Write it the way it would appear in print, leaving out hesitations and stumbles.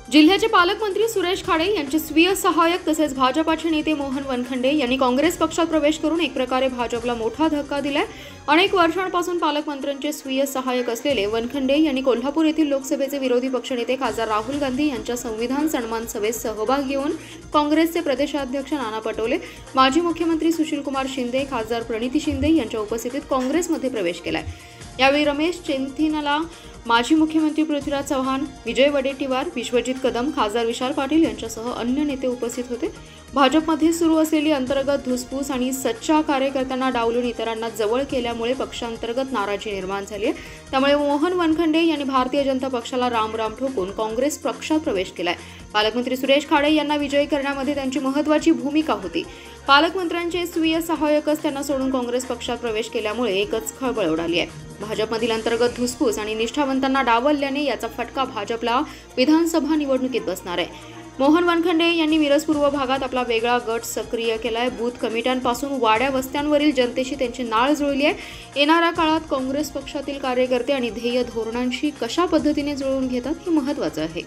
जिल्ह्याचे पालकमंत्री सुरेश खाडे यांचे स्वीय सहाय्यक तसेच भाजपाचे नेते मोहन वनखंडे यांनी काँग्रेस पक्षात प्रवेश करून एक प्रकारे भाजपला मोठा धक्का दिलाय। अनेक वर्षांपासून पालकमंत्र्यांचे स्वीय सहाय्यक असलेले वनखंडे यांनी कोल्हापूर येथील लोकसभेचे विरोधी पक्षनेते खासदार राहुल गांधी यांच्या संविधान सन्मान सभेत सहभाग घेऊन काँग्रेसचे प्रदेशाध्यक्ष नाना पटोले, माजी मुख्यमंत्री सुशीलकुमार शिंदे, खासदार प्रणिती शिंदे यांच्या उपस्थितीत काँग्रेसमध्ये प्रवेश केलाय। यावेळी रमेश चेन्थिनाला, माजी मुख्यमंत्री पृथ्वीराज चव्हाण, विजय वडेट्टीवार, विश्वजित कदम, खासदार विशाल पाटील यांच्यासह अन्य नेते उपस्थित होते। भाजपमध्ये सुरू असलेली अंतर्गत धुसफूस आणि सच्चा कार्यकर्त्यांना डावलून इतरांना जवळ केल्यामुळे पक्षांतर्गत नाराजी निर्माण झाली आहे। त्यामुळे मोहन वनखंडे यांनी भारतीय जनता पक्षाला रामराम ठोकून काँग्रेस पक्षात प्रवेश केलाय। पालकमंत्री सुरेश खाडे यांना विजयी करण्यामध्ये त्यांची महत्त्वाची भूमिका होती। पालकमंत्र्यांचे स्वीय सहाय्यकच त्यांना सोडून काँग्रेस पक्षात प्रवेश केल्यामुळे एकच खळबळ उडाली आहे। भाजपमधील अंतर्गत धुसफूस आणि निष्ठावंतांना डावलल्याने याचा फटका भाजपला विधानसभा निवडणुकीत बसणार आहे। मोहन वनखंडे यांनी मिरज पूर्व भागात आपला वेगळा गट सक्रिय केलाय। बूथ कमिट्यांपासून वाड्या वस्त्यांवरील जनतेशी त्यांची नाळ जुळली आहे। येणाऱ्या काळात काँग्रेस पक्षातील कार्यकर्ते आणि ध्येय धोरणांशी कशा पद्धतीने जुळवून घेतात हे महत्त्वाचं आहे।